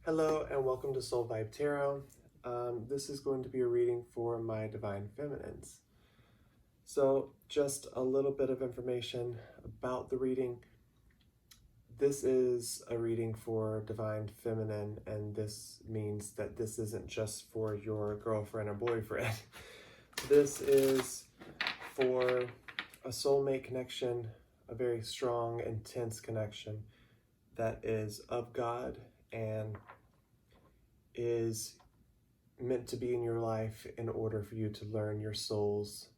Hello and welcome to Soul Vibe Tarot. This is going to be a reading for my Divine Feminines. So just a little bit of information about the reading. This is a reading for Divine Feminine, and this means that this isn't just for your girlfriend or boyfriend. This is for a soulmate connection, a very strong, intense connection that is of God and is meant to be in your life in order for you to learn your soul's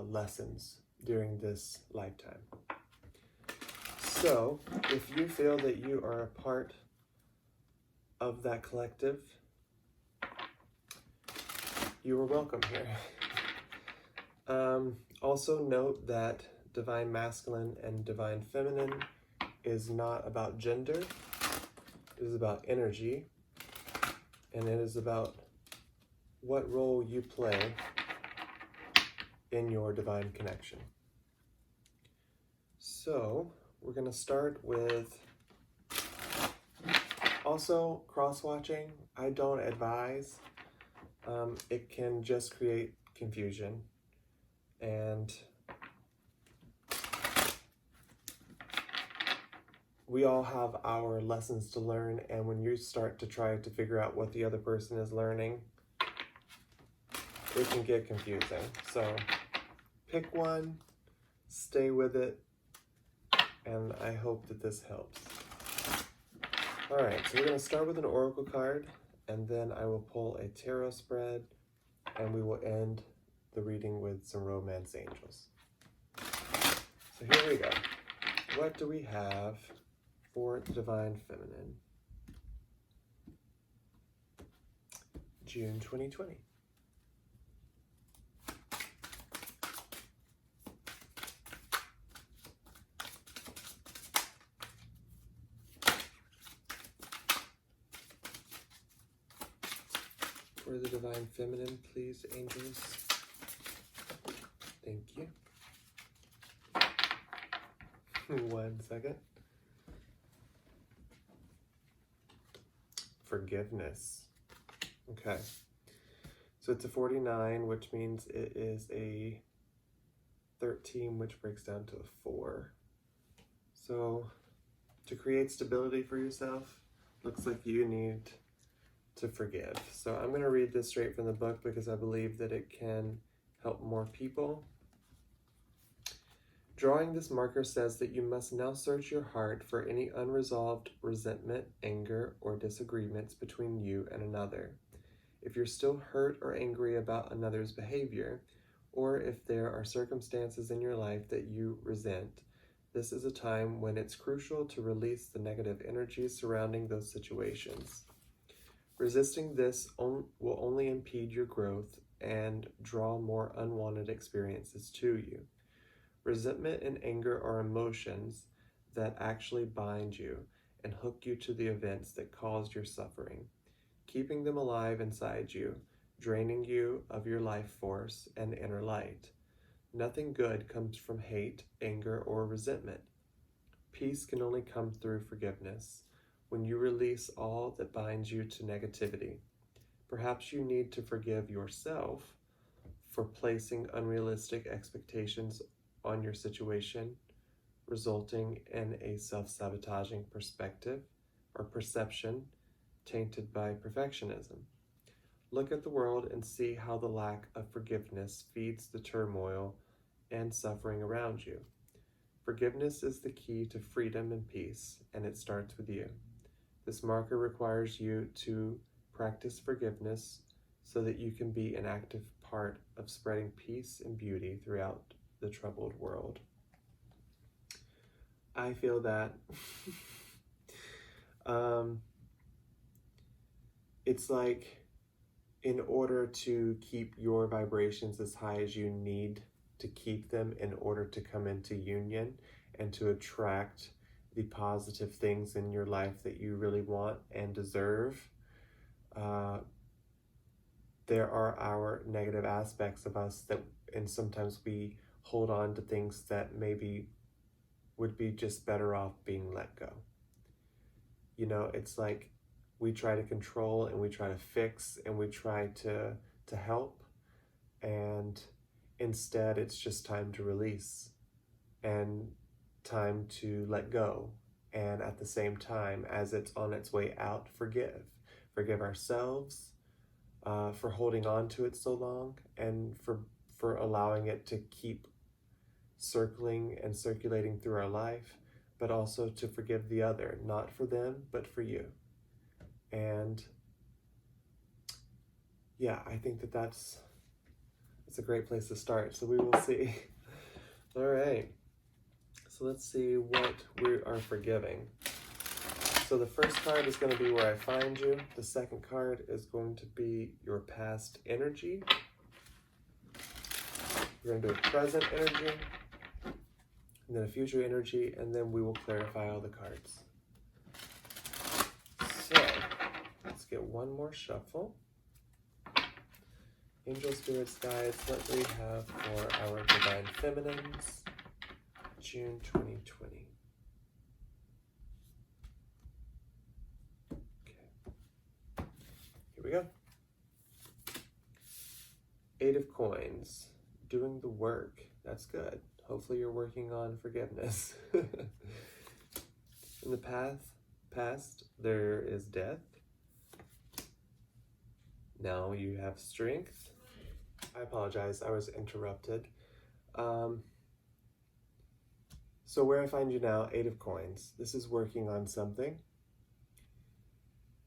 lessons during this lifetime. So, if you feel that you are a part of that collective, you are welcome here. Also note that Divine Masculine and Divine Feminine is not about gender. It is about energy, and it is about what role you play in your divine connection. So we're going to start with also cross-watching. I don't advise. It can just create confusion, and we all have our lessons to learn, and when you start to try to figure out what the other person is learning, it can get confusing. So pick one, stay with it, and I hope that this helps. All right, so we're going to start with an oracle card, and then I will pull a tarot spread, and we will end the reading with some romance angels. So here we go. What do we have for Divine Feminine? June 2020. For the Divine Feminine, please, angels. Thank you. 1 second. Forgiveness. Okay. So it's a 49, which means it is a 13, which breaks down to a 4. So to create stability for yourself, looks like you need to forgive. So I'm going to read this straight from the book because I believe that it can help more people. Drawing this marker says that you must now search your heart for any unresolved resentment, anger, or disagreements between you and another. If you're still hurt or angry about another's behavior, or if there are circumstances in your life that you resent, this is a time when it's crucial to release the negative energies surrounding those situations. Resisting this will only impede your growth and draw more unwanted experiences to you. Resentment and anger are emotions that actually bind you and hook you to the events that caused your suffering, keeping them alive inside you, draining you of your life force and inner light. Nothing good comes from hate, anger, or resentment. Peace can only come through forgiveness. When you release all that binds you to negativity, perhaps you need to forgive yourself for placing unrealistic expectations on your situation, resulting in a self-sabotaging perspective or perception tainted by perfectionism. Look at the world and see how the lack of forgiveness feeds the turmoil and suffering around you. Forgiveness is the key to freedom and peace, and it starts with you. This marker requires you to practice forgiveness so that you can be an active part of spreading peace and beauty throughout the troubled world. I feel that it's like in order to keep your vibrations as high as you need to keep them in order to come into union and to attract the positive things in your life that you really want and deserve, there are our negative aspects of us that, and sometimes we hold on to things that maybe would be just better off being let go. it's like we try to control and we try to fix and we try to help, and instead it's just time to release and time to let go. And at the same time, as it's on its way out, forgive ourselves for holding on to it so long, and for allowing it to keep circling and circulating through our life, but also to forgive the other, not for them, but for you. And yeah, I think that's a great place to start. So we will see. All right. So let's see what we are forgiving. So the first card is going to be where I find you. The second card is going to be your past energy. We're going to do a present energy, and then a future energy, and then we will clarify all the cards. So let's get one more shuffle. Angel, spirits, guides, what do we have for our divine feminines, June 2020? Okay, here we go. 8 of Coins, doing the work. That's good. Hopefully you're working on forgiveness. In the past, there is death. Now you have strength. I apologize, I was interrupted. So where I find you now, 8 of Coins. This is working on something.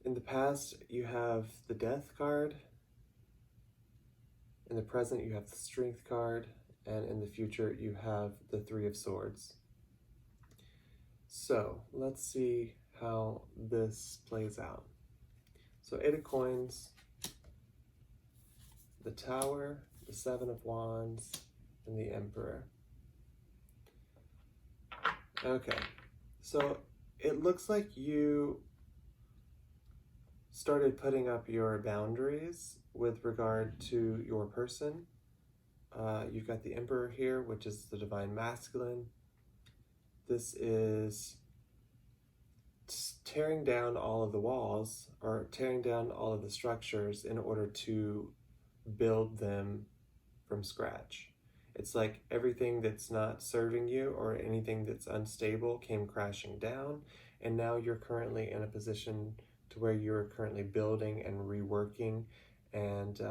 In the past, you have the Death card. In the present, you have the Strength card. And in the future, you have the 3 of Swords. So let's see how this plays out. So 8 of Coins, the Tower, the 7 of Wands, and the Emperor. Okay, so it looks like you started putting up your boundaries with regard to your person. You've got the Emperor here, which is the divine masculine. This is tearing down all of the walls, or tearing down all of the structures in order to build them from scratch. It's like everything that's not serving you or anything that's unstable came crashing down, and now you're currently in a position to where you're currently building and reworking and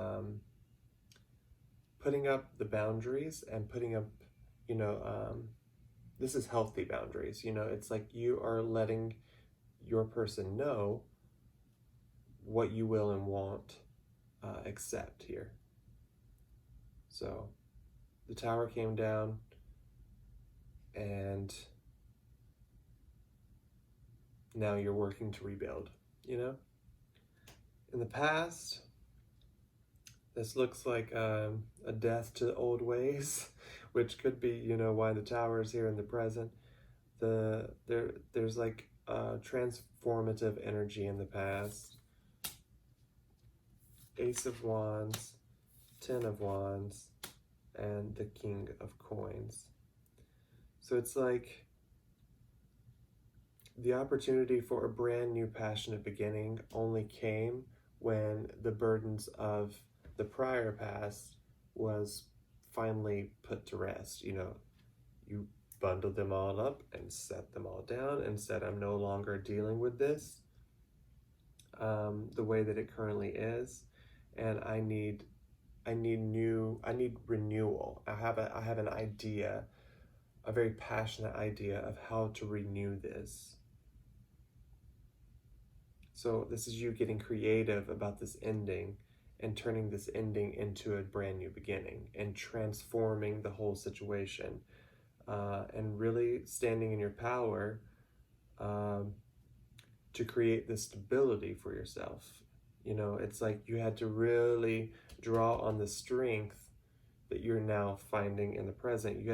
putting up the boundaries and putting up, this is healthy boundaries. It's like you are letting your person know what you will and won't accept here. So the Tower came down, and now you're working to rebuild, In the past, this looks like a death to old ways, which could be, why the Tower is here in the present. There's like a transformative energy in the past. Ace of Wands, 10 of Wands, and the King of Coins. So it's like the opportunity for a brand new passionate beginning only came when the burdens of the prior past was finally put to rest. You bundled them all up and set them all down and said, I'm no longer dealing with this the way that it currently is, and I need renewal. I have an idea, a very passionate idea of how to renew this. So this is you getting creative about this ending and turning this ending into a brand new beginning and transforming the whole situation, and really standing in your power to create this stability for yourself. It's like you had to really draw on the strength that you're now finding in the present. You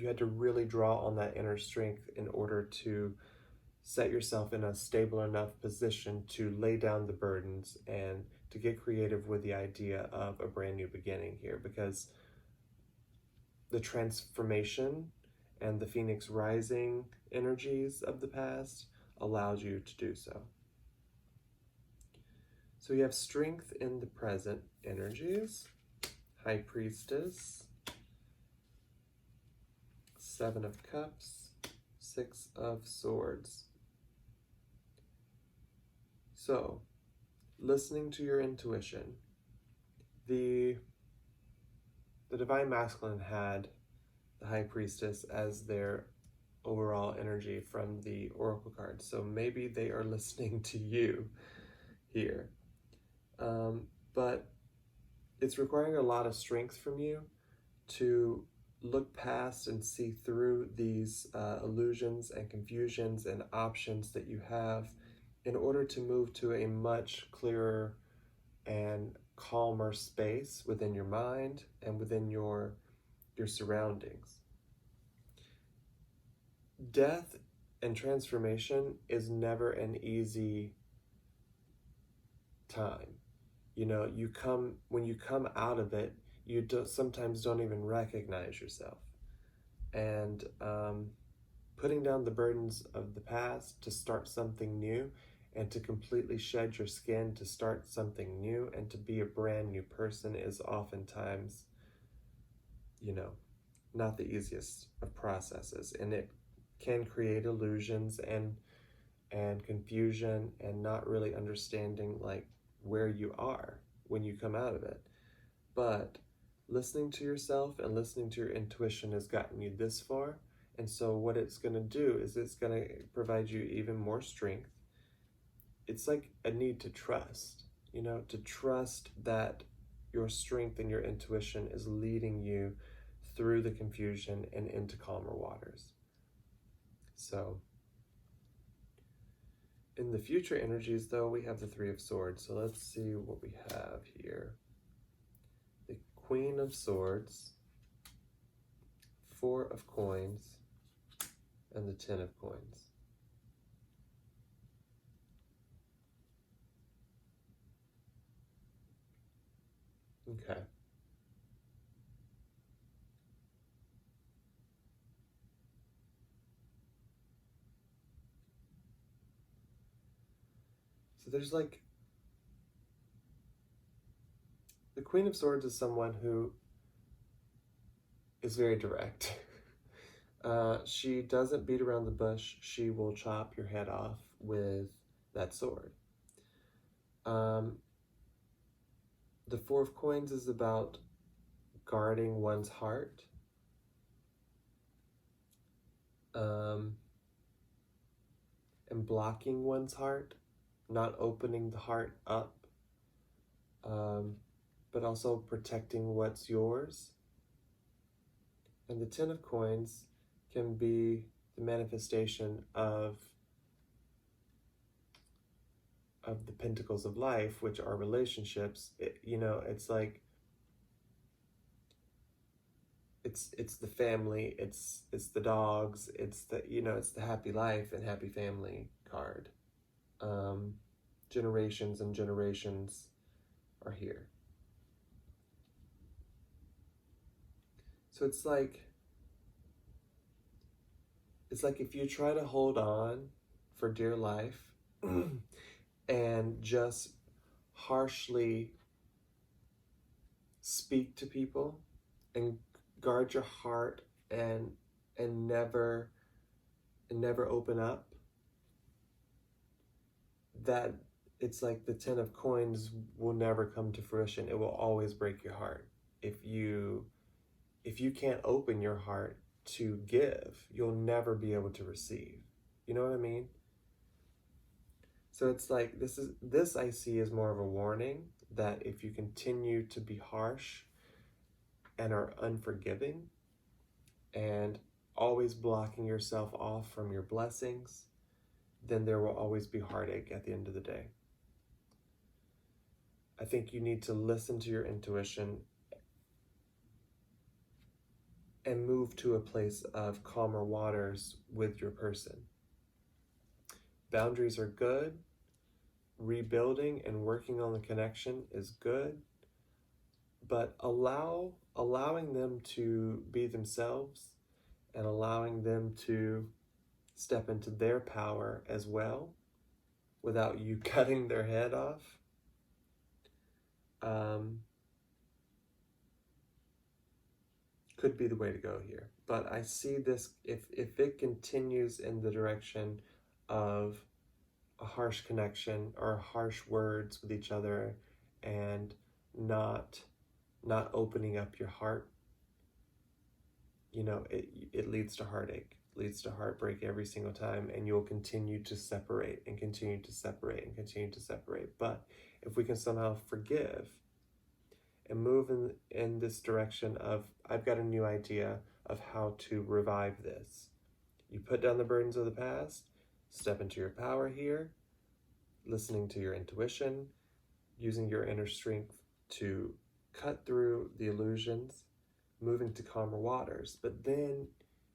had to really draw on that inner strength in order to set yourself in a stable enough position to lay down the burdens and to get creative with the idea of a brand new beginning here, because the transformation and the Phoenix rising energies of the past allows you to do so. So you have strength in the present energies, High Priestess, Seven of Cups, Six of Swords. So, listening to your intuition. The Divine Masculine had the High Priestess as their overall energy from the Oracle card. So maybe they are listening to you here. But it's requiring a lot of strength from you to look past and see through these illusions and confusions and options that you have in order to move to a much clearer and calmer space within your mind and within your surroundings. Death and transformation is never an easy time. You know, when you come out of it, you sometimes don't even recognize yourself. And putting down the burdens of the past to start something new and to completely shed your skin to start something new and to be a brand new person is oftentimes, not the easiest of processes. And it can create illusions and confusion and not really understanding like where you are when you come out of it. But listening to yourself and listening to your intuition has gotten you this far. And so what it's going to do is it's going to provide you even more strength. It's like a need to trust, to trust that your strength and your intuition is leading you through the confusion and into calmer waters. So in the future energies, though, we have the Three of Swords. So let's see what we have here. The Queen of Swords, Four of Coins, and the Ten of Coins. Okay. So there's like, the Queen of Swords is someone who is very direct. She doesn't beat around the bush. She will chop your head off with that sword. The Four of Coins is about guarding one's heart. And blocking one's heart, not opening the heart up, but also protecting what's yours. And the Ten of Coins can be the manifestation of the pentacles of life, which are relationships. It's like it's the family, it's the dogs, it's the happy life and happy family card. Generations and generations are here. So it's like if you try to hold on for dear life and just harshly speak to people and guard your heart and never open up, that it's like the Ten of Coins will never come to fruition. It will always break your heart. If you can't open your heart to give, you'll never be able to receive. You know what I mean? So it's like this I see as more of a warning that if you continue to be harsh and are unforgiving and always blocking yourself off from your blessings, then there will always be heartache at the end of the day. I think you need to listen to your intuition and move to a place of calmer waters with your person. Boundaries are good. Rebuilding and working on the connection is good. But allowing them to be themselves and allowing them to step into their power as well without you cutting their head off. Could be the way to go here. But I see this, if it continues in the direction of a harsh connection or harsh words with each other and not opening up your heart, you know, it leads to heartache, leads to heartbreak every single time, and you'll continue to separate and continue to separate and continue to separate. But if we can somehow forgive and move in this direction of, I've got a new idea of how to revive this. You put down the burdens of the past, step into your power here, listening to your intuition, using your inner strength to cut through the illusions, moving to calmer waters. But then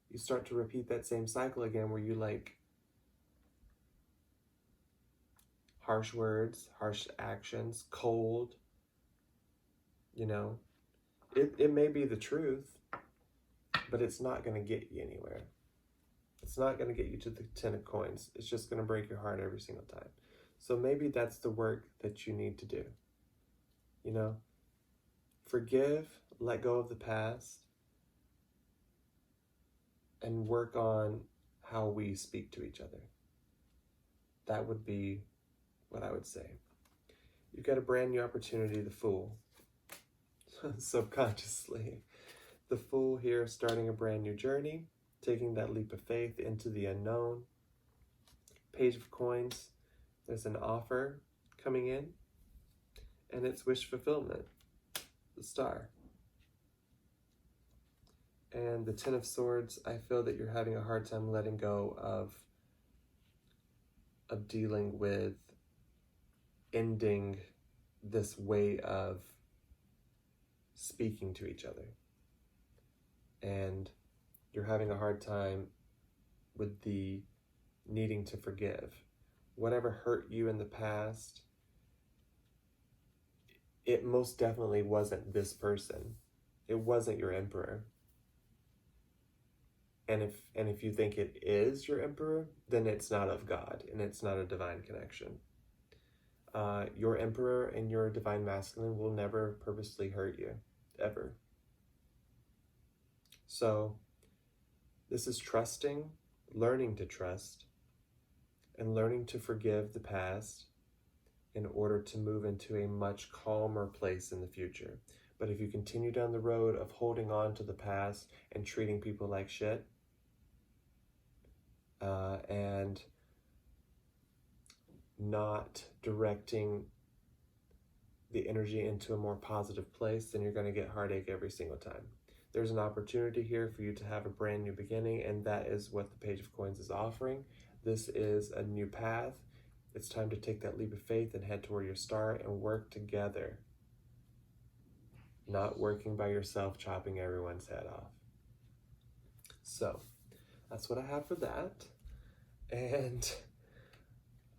you start to repeat that same cycle again where you like harsh words, harsh actions, cold. You know, it may be the truth, but it's not going to get you anywhere. It's not going to get you to the 10 of coins. It's just going to break your heart every single time. So maybe that's the work that you need to do. You know, forgive, let go of the past, and work on how we speak to each other. That would be what I would say. You've got a brand new opportunity, the Fool. Subconsciously. The Fool here starting a brand new journey, taking that leap of faith into the unknown. Page of Coins, there's an offer coming in, and it's wish fulfillment, the Star. And the Ten of Swords, I feel that you're having a hard time letting go of dealing with ending this way of speaking to each other. And you're having a hard time with the needing to forgive. Whatever hurt you in the past, it most definitely wasn't this person. It wasn't your emperor. And if you think it is your emperor, then it's not of God and it's not a divine connection. Your emperor and your divine masculine will never purposely hurt you, ever. So this is trusting, learning to trust, and learning to forgive the past in order to move into a much calmer place in the future. But if you continue down the road of holding on to the past and treating people like shit, and not directing the energy into a more positive place, then you're going to get heartache every single time. There's an opportunity here for you to have a brand new beginning, and that is what the Page of Coins is offering. This is a new path. It's time to take that leap of faith and head toward your star and work together. Not working by yourself, chopping everyone's head off. So, that's what I have for that. And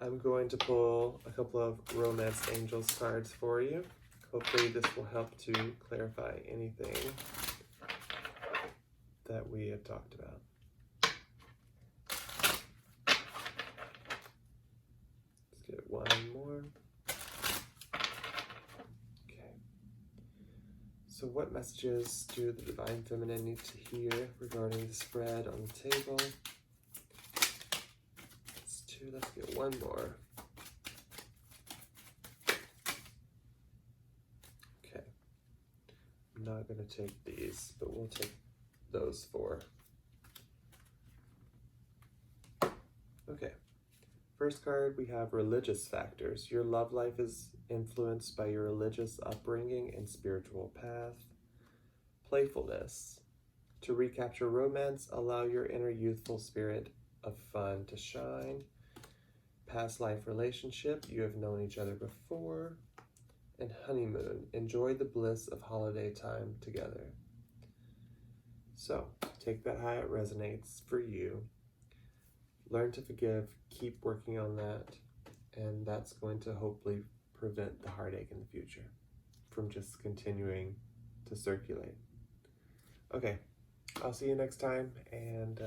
I'm going to pull a couple of Romance Angels cards for you. Hopefully this will help to clarify anything that we have talked about. Let's get one more. Okay. So what messages do the Divine Feminine need to hear regarding the spread on the table? That's two. Let's get one more. Okay. I'm not going to take these, but we'll take those four. Okay. First card, we have religious factors. Your love life is influenced by your religious upbringing and spiritual path. Playfulness. To recapture romance, allow your inner youthful spirit of fun to shine. Past life relationship, you have known each other before. And honeymoon, enjoy the bliss of holiday time together. So, take that how it resonates for you. Learn to forgive, keep working on that, and that's going to hopefully prevent the heartache in the future from just continuing to circulate. Okay, I'll see you next time, and